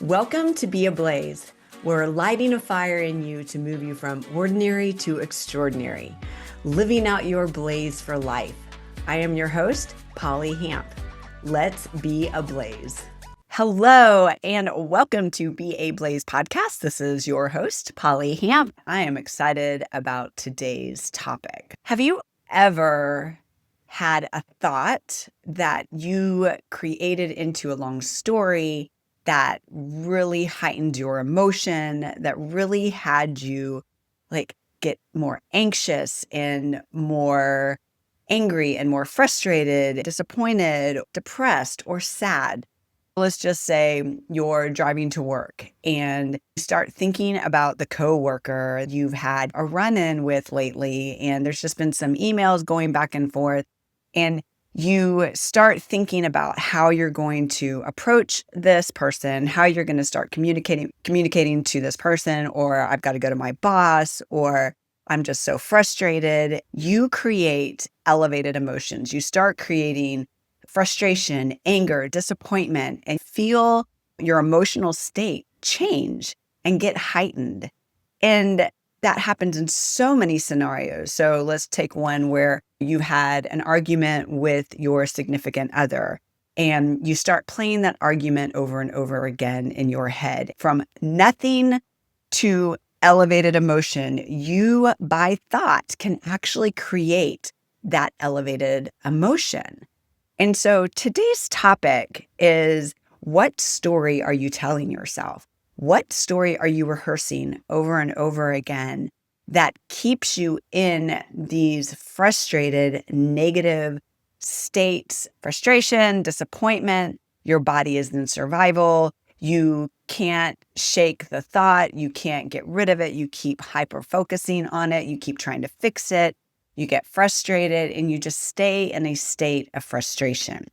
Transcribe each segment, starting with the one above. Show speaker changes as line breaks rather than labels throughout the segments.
Welcome to Be Ablaze. We're lighting a fire in you to move you from ordinary to extraordinary, living out your blaze for life. I am your host, Polly Hamp. Let's be ablaze. Hello, and welcome to Be a Blaze podcast. This is your host, Polly Hamp. I am excited about today's topic. Have you ever had a thought that you created into a long story that really heightened your emotion, that really had you get more anxious and more angry and more frustrated, disappointed, depressed, or sad? Let's just say you're driving to work and you start thinking about the coworker you've had a run-in with lately, and there's just been some emails going back and forth, and you start thinking about how you're going to approach this person, how you're going to start communicating to this person, or I've got to go to my boss, or I'm just so frustrated. You create elevated emotions. You start creating frustration, anger, disappointment, and feel your emotional state change and get heightened. And that happens in so many scenarios. So let's take one where you had an argument with your significant other, and you start playing that argument over and over again in your head. From nothing to elevated emotion, you by thought can actually create that elevated emotion. And so today's topic is, what story are you telling yourself? What story are you rehearsing over and over again that keeps you in these frustrated, negative states? Frustration, disappointment, your body is in survival. You can't shake the thought. You can't get rid of it. You keep hyper-focusing on it. You keep trying to fix it. You get frustrated and you just stay in a state of frustration.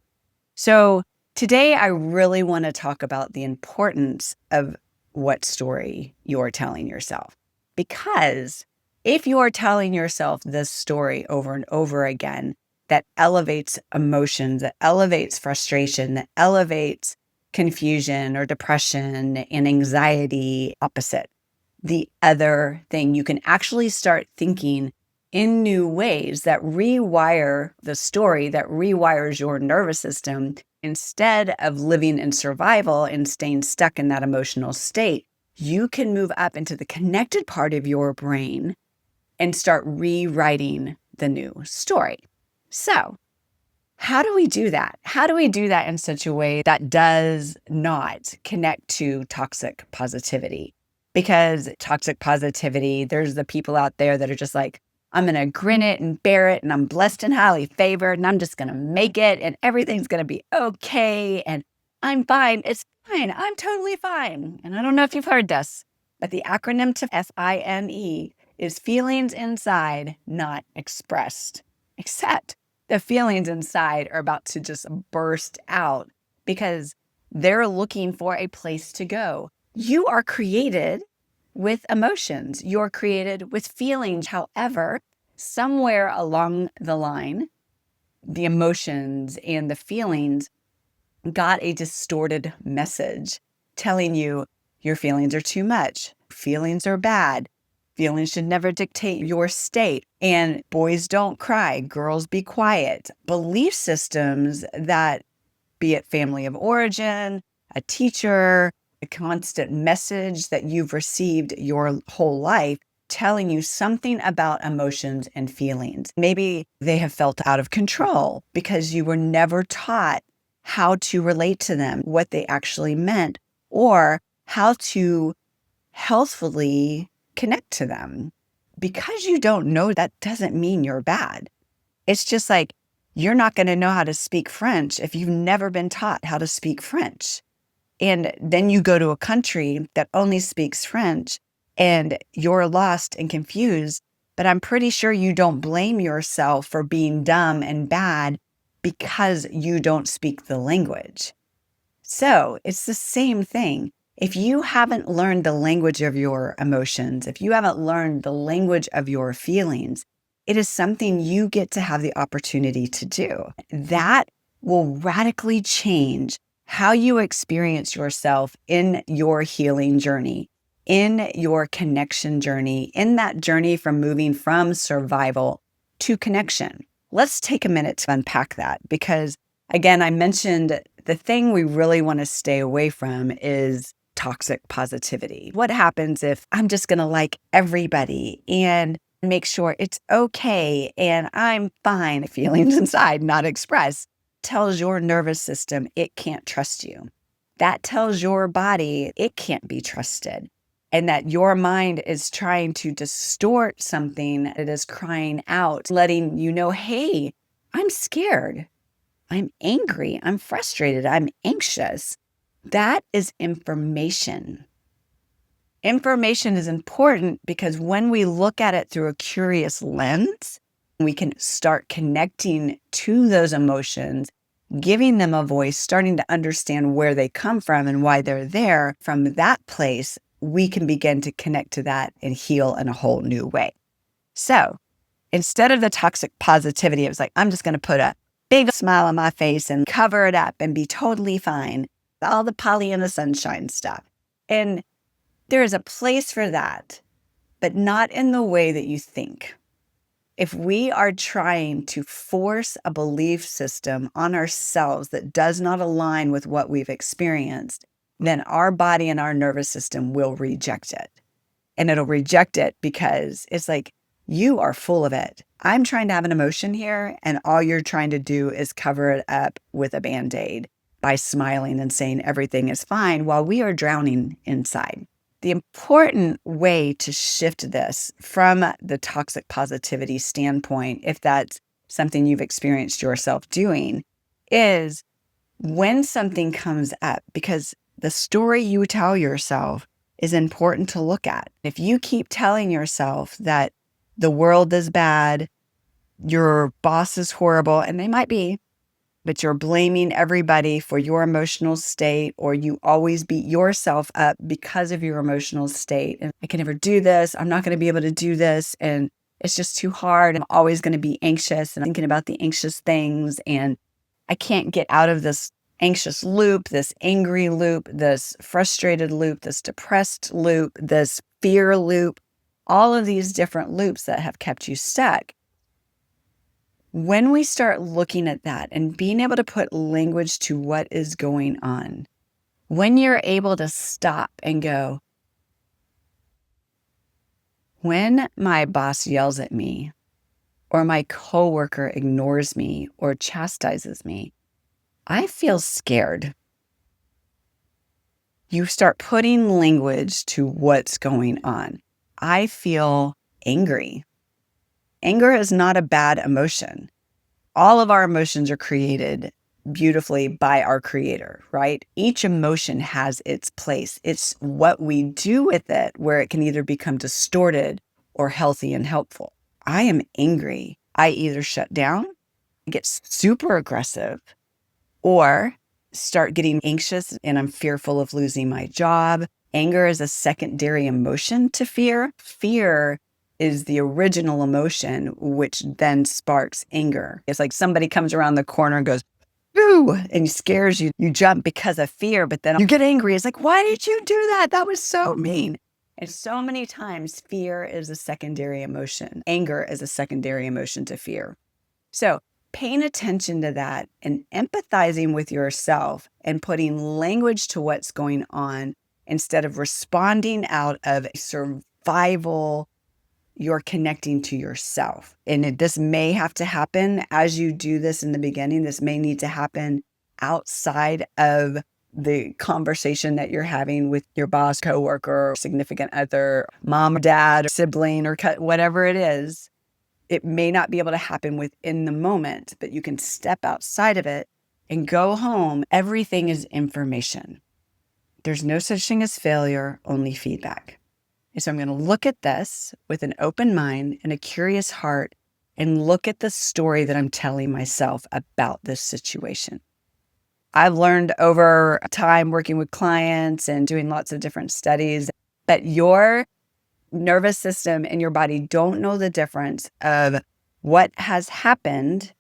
So today I really want to talk about the importance of what story you're telling yourself. Because if you are telling yourself this story over and over again, that elevates emotions, that elevates frustration, that elevates confusion or depression and anxiety, opposite. The other thing, you can actually start thinking in new ways that rewire the story, that rewires your nervous system. Instead of living in survival and staying stuck in that emotional state, you can move up into the connected part of your brain and start rewriting the new story. So, how do we do that? How do we do that in such a way that does not connect to toxic positivity? Because toxic positivity, there's the people out there that are just like, I'm going to grin it and bear it, and I'm blessed and highly favored, and I'm just going to make it, and everything's going to be okay, and I'm fine. It's fine. I'm totally fine. And I don't know if you've heard this, but the acronym to FINE is feelings inside, not expressed. Except the feelings inside are about to just burst out because they're looking for a place to go. You are created with emotions. You're created with feelings. However, somewhere along the line, the emotions and the feelings got a distorted message telling you your feelings are too much. Feelings are bad. Feelings should never dictate your state. And boys don't cry, girls be quiet. Belief systems that, be it family of origin, a teacher, a constant message that you've received your whole life telling you something about emotions and feelings. Maybe they have felt out of control because you were never taught how to relate to them, what they actually meant, or how to healthfully connect to them. Because you don't know, that doesn't mean you're bad. It's just like you're not going to know how to speak French if you've never been taught how to speak French. And then you go to a country that only speaks French and you're lost and confused. But I'm pretty sure you don't blame yourself for being dumb and bad because you don't speak the language. So it's the same thing. If you haven't learned the language of your emotions, if you haven't learned the language of your feelings, it is something you get to have the opportunity to do. That will radically change how you experience yourself in your healing journey, in your connection journey, in that journey from moving from survival to connection. Let's take a minute to unpack that because, again, I mentioned the thing we really want to stay away from is toxic positivity. What happens if I'm just going to like everybody and make sure it's okay and I'm fine? Feelings inside not expressed tells your nervous system it can't trust you. That tells your body it can't be trusted. And that your mind is trying to distort something that is crying out, letting you know, hey, I'm scared. I'm angry. I'm frustrated. I'm anxious. That is information. Information is important because when we look at it through a curious lens, we can start connecting to those emotions, giving them a voice, starting to understand where they come from and why they're there. From that place, we can begin to connect to that and heal in a whole new way. So instead of the toxic positivity, it was like, I'm just going to put a big smile on my face and cover it up and be totally fine. All the Polly and the sunshine stuff. And there is a place for that, but not in the way that you think. If we are trying to force a belief system on ourselves that does not align with what we've experienced, then our body and our nervous system will reject it. And it'll reject it because it's like, you are full of it. I'm trying to have an emotion here, and all you're trying to do is cover it up with a Band-Aid by smiling and saying everything is fine while we are drowning inside. The important way to shift this from the toxic positivity standpoint, if that's something you've experienced yourself doing, is when something comes up, because the story you tell yourself is important to look at. If you keep telling yourself that the world is bad, your boss is horrible, and they might be, but you're blaming everybody for your emotional state, or you always beat yourself up because of your emotional state. And I can never do this. I'm not going to be able to do this. And it's just too hard. I'm always going to be anxious and thinking about the anxious things. And I can't get out of this anxious loop, this angry loop, this frustrated loop, this depressed loop, this fear loop, all of these different loops that have kept you stuck. When we start looking at that and being able to put language to what is going on, when you're able to stop and go, when my boss yells at me, or my coworker ignores me or chastises me, I feel scared. You start putting language to what's going on. I feel angry. Anger is not a bad emotion. All of our emotions are created beautifully by our creator, right? Each emotion has its place. It's what we do with it where it can either become distorted or healthy and helpful. I am angry. I either shut down, get super aggressive, or start getting anxious and I'm fearful of losing my job. Anger is a secondary emotion to fear. Fear is the original emotion, which then sparks anger. It's like somebody comes around the corner and goes, "Ooh," and scares you. You jump because of fear, but then you get angry. It's like, why did you do that? That was so mean. And so many times fear is a secondary emotion. Anger is a secondary emotion to fear. So paying attention to that and empathizing with yourself and putting language to what's going on instead of responding out of survival, you're connecting to yourself. And this may have to happen as you do this in the beginning. This may need to happen outside of the conversation that you're having with your boss, coworker, significant other, mom, dad, sibling, or whatever it is. It may not be able to happen within the moment, but you can step outside of it and go home. Everything is information. There's no such thing as failure, only feedback. And so I'm going to look at this with an open mind and a curious heart and look at the story that I'm telling myself about this situation. I've learned over time working with clients and doing lots of different studies that your nervous system and your body don't know the difference of what has happened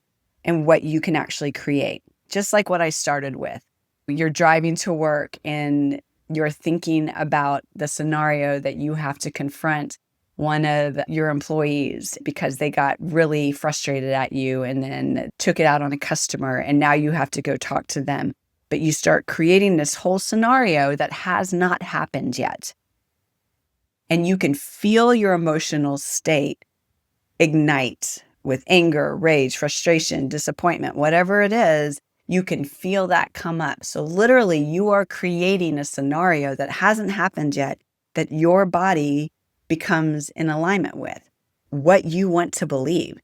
and what you can actually create. Just like what I started with. You're driving to work and you're thinking about the scenario that you have to confront one of your employees because they got really frustrated at you and then took it out on a customer, and now you have to go talk to them. But you start creating this whole scenario that has not happened yet. And you can feel your emotional state ignite with anger, rage, frustration, disappointment, whatever it is. You can feel that come up. So literally, you are creating a scenario that hasn't happened yet that your body becomes in alignment with, what you want to believe,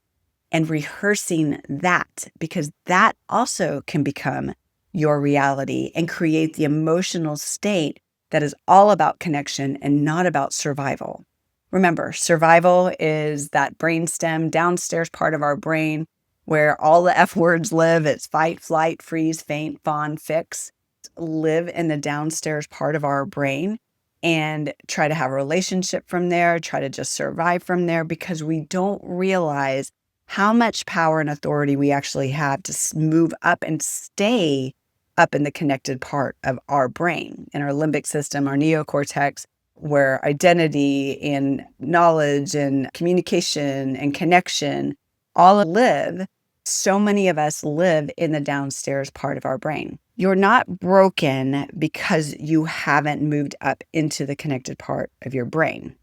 and rehearsing that, because that also can become your reality and create the emotional state that is all about connection and not about survival. Remember, survival is that brainstem downstairs part of our brain where all the F words live. It's fight, flight, freeze, faint, fawn, fix. Live in the downstairs part of our brain and try to have a relationship from there, try to just survive from there, because we don't realize how much power and authority we actually have to move up and stay up in the connected part of our brain, in our limbic system, our neocortex, where identity and knowledge and communication and connection all live. So many of us live in the downstairs part of our brain. You're not broken because you haven't moved up into the connected part of your brain.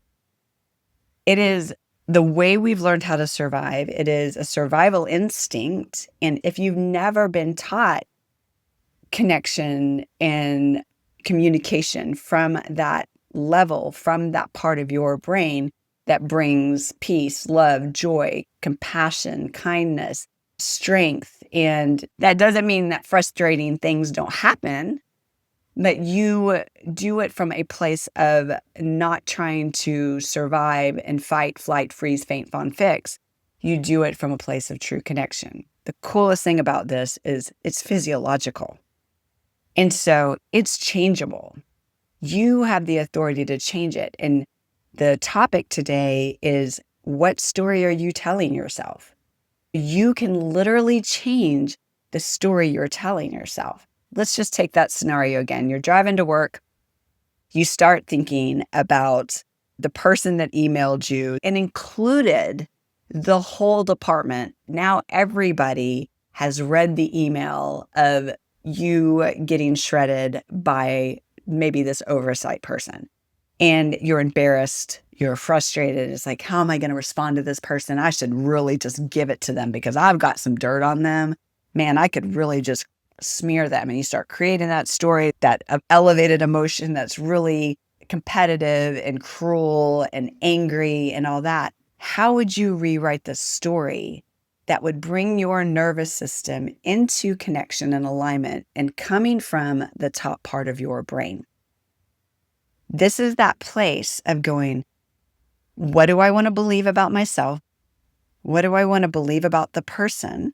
It is the way we've learned how to survive. It is a survival instinct. And if you've never been taught connection and communication from that level, from that part of your brain that brings peace, love, joy, compassion, kindness, strength. And that doesn't mean that frustrating things don't happen, but you do it from a place of not trying to survive and fight, flight, freeze, faint, fawn, fix. You do it from a place of true connection. The coolest thing about this is it's physiological. And so it's changeable. You have the authority to change it. And the topic today is, what story are you telling yourself? You can literally change the story you're telling yourself. Let's just take that scenario again. You're driving to work. You start thinking about the person that emailed you and included the whole department. Now everybody has read the email of you getting shredded by maybe this oversight person. And you're embarrassed, you're frustrated. It's like, how am I going to respond to this person? I should really just give it to them because I've got some dirt on them. Man, I could really just smear them. And you start creating that story, that elevated emotion that's really competitive and cruel and angry and all that. How would you rewrite the story that would bring your nervous system into connection and alignment and coming from the top part of your brain? This is that place of going, what do I want to believe about myself? What do I want to believe about the person?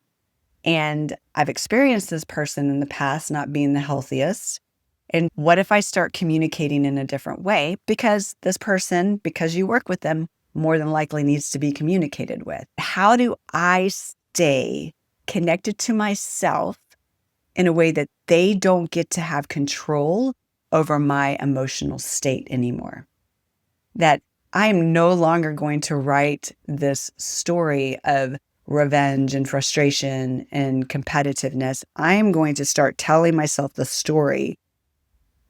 And I've experienced this person in the past not being the healthiest. And what if I start communicating in a different way? Because this person, because you work with them, more than likely needs to be communicated with. How do I stay connected to myself in a way that they don't get to have control over my emotional state anymore? That I am no longer going to write this story of revenge and frustration and competitiveness. I am going to start telling myself the story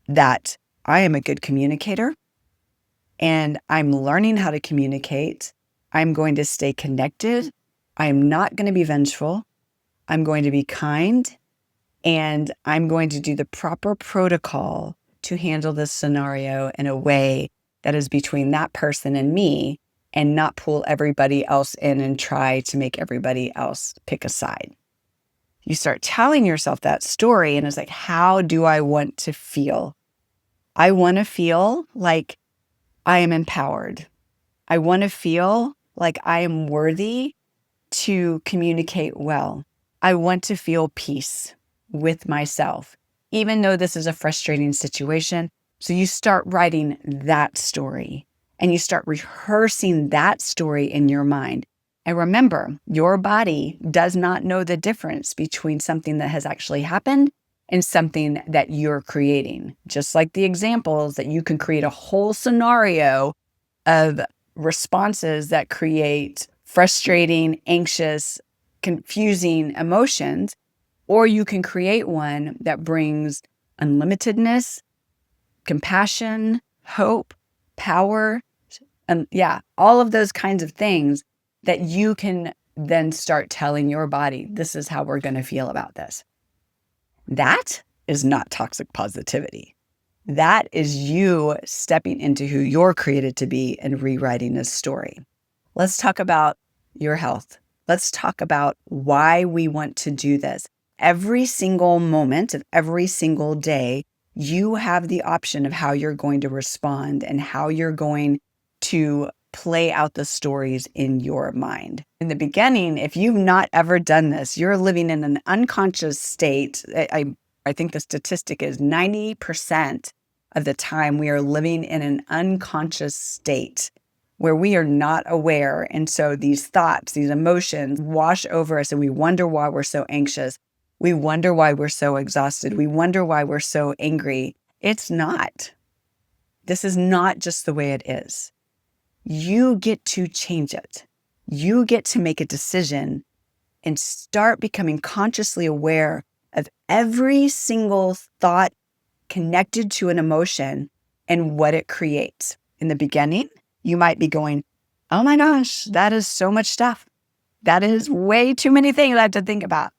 that I am a good communicator and I'm learning how to communicate. I'm going to stay connected. I'm not going to be vengeful. I'm going to be kind, and I'm going to do the proper protocol to handle this scenario in a way that is between that person and me, and not pull everybody else in and try to make everybody else pick a side. You start telling yourself that story, and it's like, how do I want to feel? I want to feel like I am empowered. I want to feel like I am worthy to communicate well. I want to feel peace with myself, even though this is a frustrating situation. So you start writing that story and you start rehearsing that story in your mind. And remember, your body does not know the difference between something that has actually happened in something that you're creating. Just like the examples that you can create a whole scenario of responses that create frustrating, anxious, confusing emotions, or you can create one that brings unlimitedness, compassion, hope, power, and all of those kinds of things that you can then start telling your body, this is how we're going to feel about this. That is not toxic positivity. That is you stepping into who you're created to be and rewriting this story. Let's talk about your health. Let's talk about why we want to do this. Every single moment of every single day, you have the option of how you're going to respond and how you're going to play out the stories in your mind. In the beginning, if you've not ever done this, you're living in an unconscious state. I think the statistic is 90% of the time we are living in an unconscious state where we are not aware. And so these thoughts, these emotions wash over us and we wonder why we're so anxious. We wonder why we're so exhausted. We wonder why we're so angry. It's not. This is not just the way it is. You get to change it. You get to make a decision and start becoming consciously aware of every single thought connected to an emotion and what it creates. In the beginning, you might be going, oh my gosh, that is so much stuff. That is way too many things I have to think about.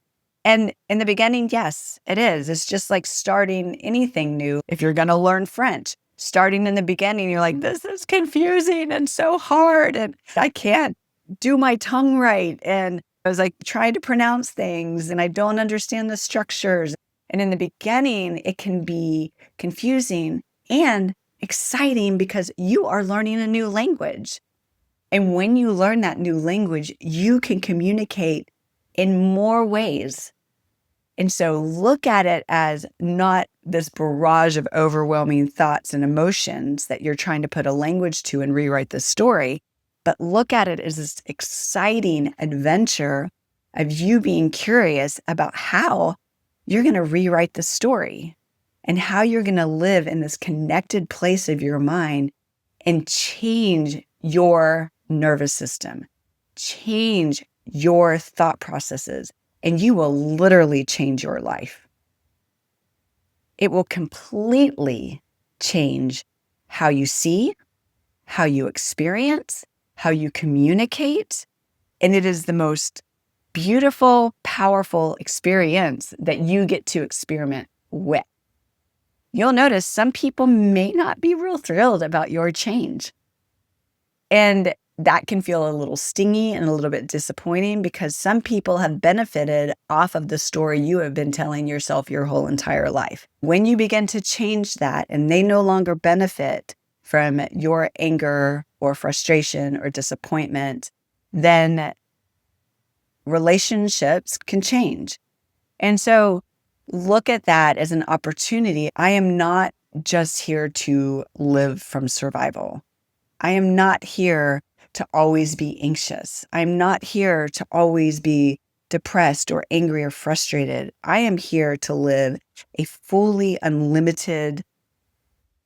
And in the beginning, yes, it is. It's just like starting anything new. If you're going to learn French, starting in the beginning, you're like, this is confusing and so hard. And I can't do my tongue right. And I was like trying to pronounce things and I don't understand the structures. And in the beginning, it can be confusing and exciting because you are learning a new language. And when you learn that new language, you can communicate in more ways. And so look at it as not this barrage of overwhelming thoughts and emotions that you're trying to put a language to and rewrite the story, but look at it as this exciting adventure of you being curious about how you're going to rewrite the story and how you're going to live in this connected place of your mind and change your nervous system, change your thought processes, and you will literally change your life. It will completely change how you see, how you experience, how you communicate, and it is the most beautiful, powerful experience that you get to experiment with. You'll notice some people may not be real thrilled about your change. And that can feel a little stingy and a little bit disappointing because some people have benefited off of the story you have been telling yourself your whole entire life. When you begin to change that and they no longer benefit from your anger or frustration or disappointment, then relationships can change. And so look at that as an opportunity. I am not just here to live from survival. I am not here to always be anxious. I'm not here to always be depressed or angry or frustrated. I am here to live a fully unlimited,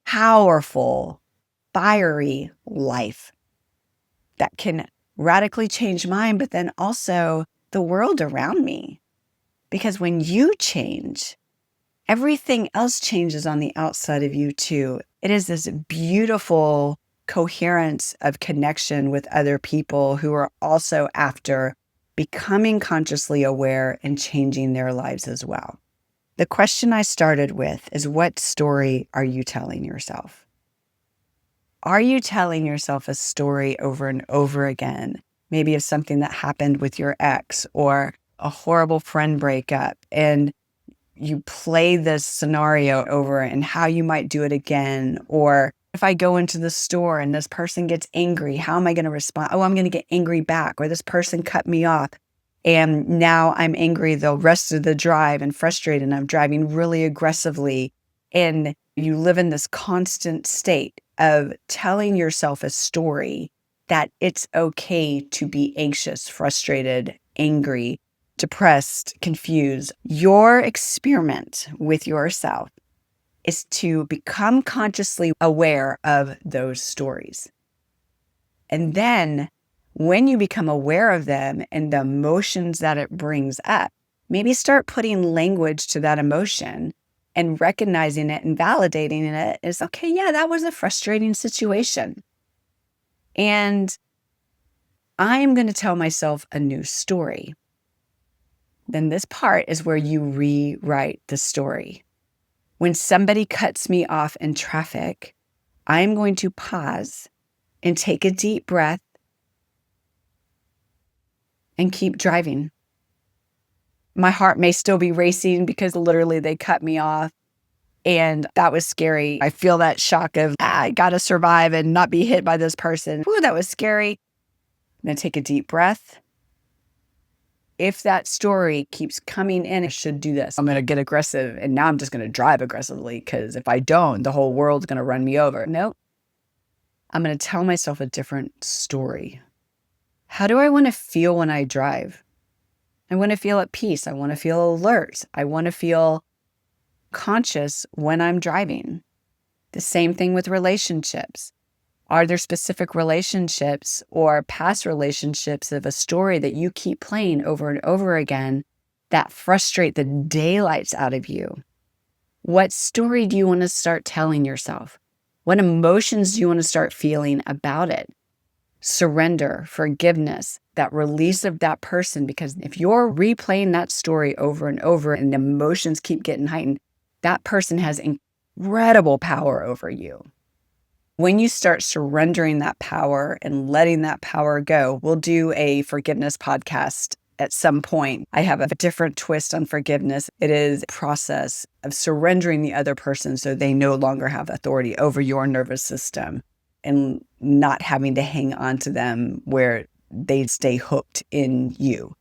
powerful, fiery life that can radically change mine, but then also the world around me. Because when you change, everything else changes on the outside of you too. It is this beautiful coherence of connection with other people who are also after becoming consciously aware and changing their lives as well. The question I started with is, what story are you telling yourself? Are you telling yourself a story over and over again? Maybe of something that happened with your ex or a horrible friend breakup, and you play this scenario over and how you might do it again. Or if I go into the store and this person gets angry, how am I going to respond? Oh, I'm going to get angry back. Or this person cut me off and now I'm angry the rest of the drive and frustrated and I'm driving really aggressively. And you live in this constant state of telling yourself a story that it's okay to be anxious, frustrated, angry, depressed, confused. Your experiment with yourself is to become consciously aware of those stories. And then when you become aware of them and the emotions that it brings up, maybe start putting language to that emotion and recognizing it and validating it as, okay, yeah, that was a frustrating situation. And I'm going to tell myself a new story. Then this part is where you rewrite the story. When somebody cuts me off in traffic, I'm going to pause and take a deep breath and keep driving. My heart may still be racing because literally they cut me off. And that was scary. I feel that shock of, I got to survive and not be hit by this person. Whew, that was scary. I'm going to take a deep breath. If that story keeps coming in, I should do this. I'm going to get aggressive. And now I'm just going to drive aggressively because if I don't, the whole world's going to run me over. Nope. I'm going to tell myself a different story. How do I want to feel when I drive? I want to feel at peace. I want to feel alert. I want to feel conscious when I'm driving. The same thing with relationships. Are there specific relationships or past relationships of a story that you keep playing over and over again that frustrate the daylights out of you? What story do you want to start telling yourself? What emotions do you want to start feeling about it? Surrender, forgiveness, that release of that person, because if you're replaying that story over and over and the emotions keep getting heightened, that person has incredible power over you. When you start surrendering that power and letting that power go, we'll do a forgiveness podcast at some point. I have a different twist on forgiveness. It is a process of surrendering the other person so they no longer have authority over your nervous system and not having to hang on to them where they stay hooked in you.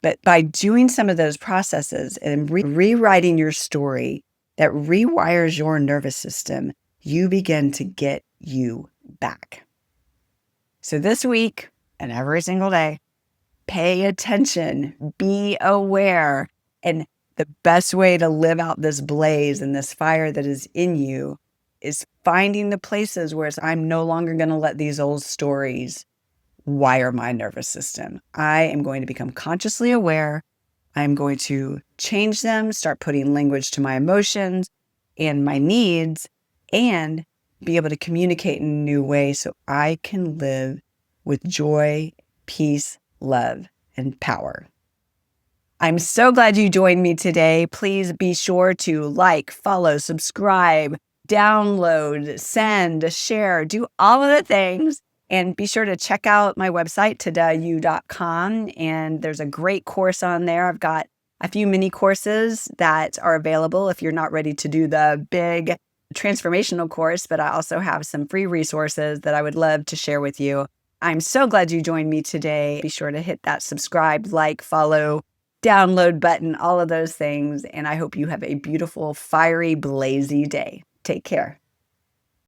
But by doing some of those processes and rewriting your story that rewires your nervous system, you begin to get you back. So this week and every single day, pay attention, be aware. And the best way to live out this blaze and this fire that is in you is finding the places where I'm no longer going to let these old stories wire my nervous system. I am going to become consciously aware. I'm going to change them, start putting language to my emotions and my needs, and be able to communicate in a new way so I can live with joy, peace, love, and power. I'm so glad you joined me today. Please be sure to like, follow, subscribe, download, send, share, do all of the things. And be sure to check out my website, todayou.com. And there's a great course on there. I've got a few mini courses that are available if you're not ready to do the big transformational course, but I also have some free resources that I would love to share with you. I'm so glad you joined me today. Be sure to hit that subscribe, like, follow, download button, all of those things. And I hope you have a beautiful, fiery, blazy day. Take care.